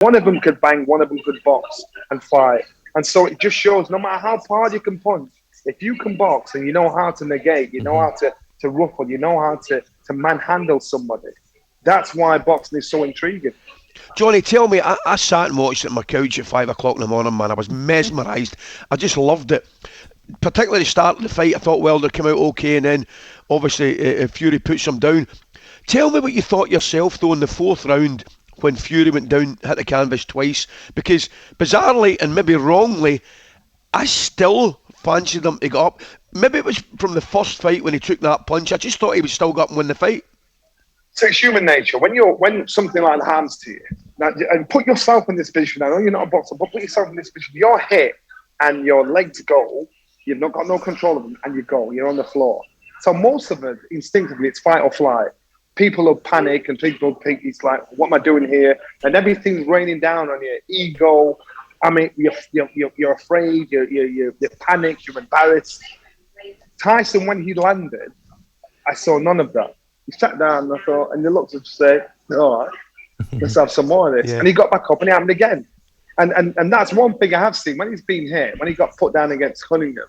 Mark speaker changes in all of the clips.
Speaker 1: One of them could bang, one of them could box and fight. And so it just shows no matter how hard you can punch, if you can box and you know how to negate, you know how to ruffle, you know how to manhandle somebody, that's why boxing is so intriguing.
Speaker 2: Johnny, tell me, I sat and watched it on my couch at 5 o'clock in the morning, man. I was mesmerised. I just loved it. Particularly the start of the fight, I thought Wilder came out okay, and then obviously Fury puts him down. Tell me what you thought yourself, though, in the fourth round when Fury went down, hit the canvas twice. Because bizarrely, and maybe wrongly, I still fancied him to get up. Maybe it was from the first fight when he took that punch. I just thought he would still go up and win the fight.
Speaker 1: So it's human nature. When something like that happens to you, now, and put yourself in this position. I know you're not a boxer, but put yourself in this position. You're hit and your legs go. You've not got no control of them, and you go. You're on the floor. So most of it, instinctively, it's fight or flight. People will panic and people will think, it's like, what am I doing here? And everything's raining down on your ego. I mean, you're afraid, you're panicked, you're embarrassed. Tyson, when he landed, I saw none of that. He sat down and I thought, and he looked at say, all right, let's have some more of this. Yeah. And he got back up and it happened again. And that's one thing I have seen. When he's been hit, when he got put down against Cunningham,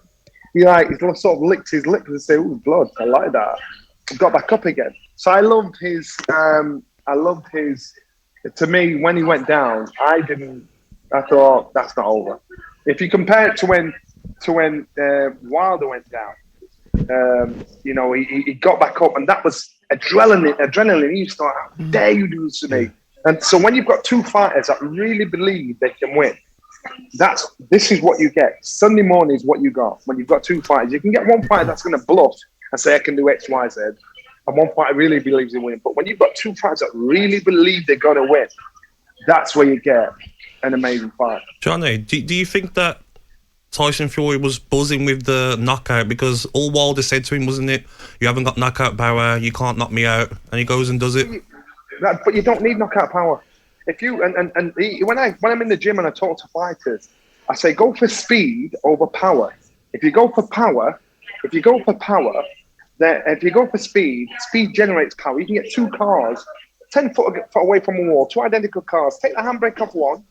Speaker 1: he sort of licked his lips and said, "Ooh, blood, I like that." He got back up again. So I loved his, to me, when he went down, I thought, that's not over. If you compare it to when Wilder went down, he got back up and that was adrenaline. You start, how dare you do this to me? And so when you've got two fighters that really believe they can win, this is what you get. Sunday morning is what you got. When you've got two fighters, you can get one fighter that's going to bluff and say, I can do X, Y, Z. And one fighter really believes they win. But when you've got two fighters that really believe they're going to win, that's where you get an amazing fight.
Speaker 3: Johnny, do you think that Tyson Fury was buzzing with the knockout? Because all Wilder said to him, wasn't it, you haven't got knockout power, you can't knock me out, and he goes and does it.
Speaker 1: But you don't need knockout power. If you when I'm in the gym and I talk to fighters, I say go for speed over power. If you go for speed generates power. You can get two cars 10 foot away from a wall, two identical cars. Take the handbrake off one,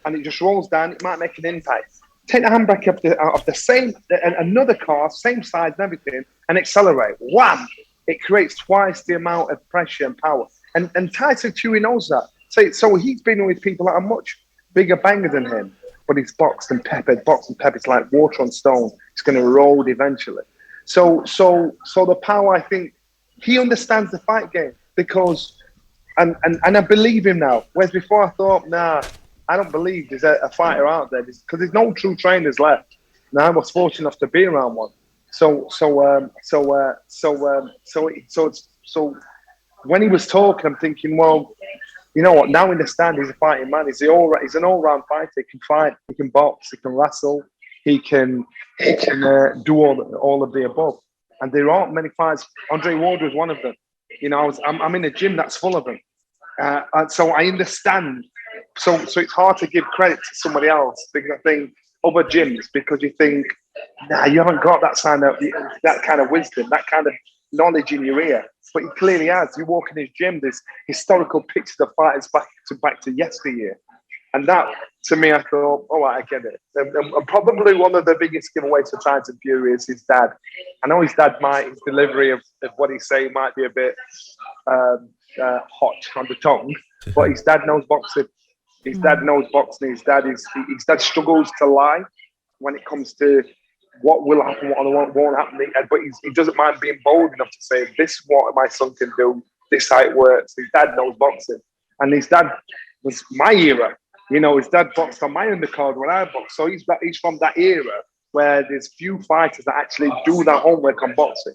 Speaker 1: and it just rolls down. It might make an impact. Take the handbrake off the same, another car, same size and everything, and accelerate. Wham! It creates twice the amount of pressure and power. And Tyson Fury knows that. So he's been with people that are much bigger bangers than him, but he's boxed and peppered. It's like water on stone. It's going to erode eventually. So the power, I think, he understands the fight game because, and I believe him now. Whereas before I thought, nah, I don't believe there's a fighter out there because there's no true trainers left. Now I was fortunate enough to be around one. So when he was talking, I'm thinking, well, you know what? Now I understand he's a fighting man. He's an all-round fighter. He can fight. He can box. He can wrestle. He can do all of the above. And there aren't many fighters. Andre Ward was one of them. You know, I'm in a gym that's full of them. And so I understand. So it's hard to give credit to somebody else because I think other gyms, because you think, nah, you haven't got that kind of wisdom, that kind of knowledge in your ear. But he clearly has. You walk in his gym, there's historical pictures of fighters back to yesteryear. And that, to me, I thought, all right, I get it. And probably one of the biggest giveaways for Tyson Fury is his dad. I know his delivery of what he's saying might be a bit hot on the tongue, but his dad knows boxing. His dad knows boxing. His dad struggles to lie when it comes to what will happen, what won't happen. But he doesn't mind being bold enough to say, this is what my son can do. This is how it works. His dad knows boxing. And his dad was my era. You know, his dad boxed on my undercard when I boxed. So he's from that era where there's few fighters that actually do that homework on boxing.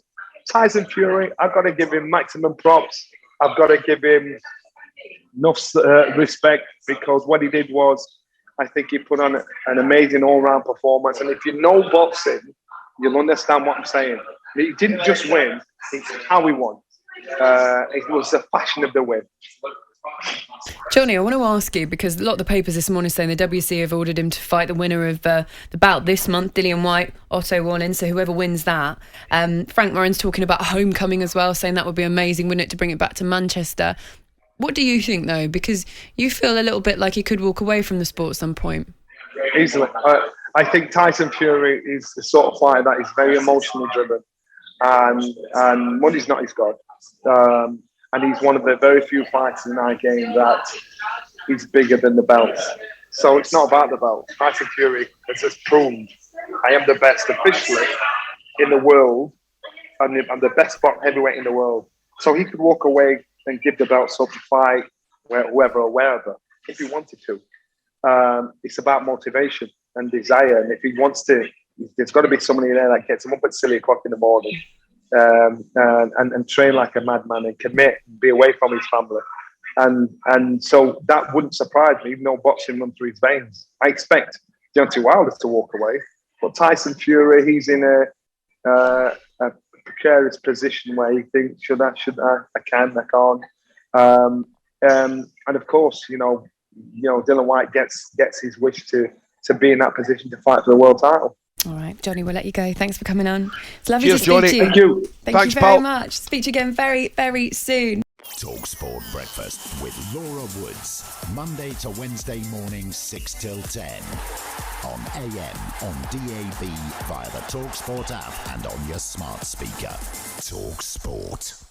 Speaker 1: Tyson Fury, I've got to give him maximum props. I've got to give him enough respect because what he did was, I think he put on an amazing all-round performance. And if you know boxing, you'll understand what I'm saying. He didn't just win, it's how he won. It was the fashion of the win.
Speaker 4: Johnny, I want to ask you, because a lot of the papers this morning saying the WC have ordered him to fight the winner of the bout this month, Dillon White, Otto Wallin, so whoever wins that. Frank Moran's talking about homecoming as well, saying that would be amazing, wouldn't it, to bring it back to Manchester. What do you think, though? Because you feel a little bit like he could walk away from the sport at some point.
Speaker 1: Easily. I think Tyson Fury is the sort of fighter that is very emotionally driven, and money's not his god. And he's one of the very few fighters in our game that is bigger than the belt. So it's not about the belt. Tyson Fury has just proved I am the best officially in the world. I'm the best heavyweight in the world. So he could walk away and give the belts up to fight whoever or wherever if he wanted to. It's about motivation and desire. And if he wants to, there's got to be somebody there that gets him up at silly o'clock in the morning and train like a madman and commit and be away from his family. And so that wouldn't surprise me, even though boxing runs through his veins. I expect Deontay Wilder to walk away. But Tyson Fury, he's in a precarious position where he thinks, should I can, I can't. And of course, Dillon White gets his wish to be in that position to fight for the world title.
Speaker 4: All right, Johnny, we'll let you go. Thanks for coming on. It's lovely
Speaker 2: Cheers,
Speaker 4: to speak
Speaker 2: Johnny.
Speaker 4: to you.
Speaker 1: Thank you.
Speaker 4: Thanks, you very much. Speak to you again very, very soon.
Speaker 5: talkSPORT Breakfast with Laura Woods. Monday to Wednesday mornings 6 till 10. On AM, on DAB, via the talkSPORT app and on your smart speaker. talkSPORT.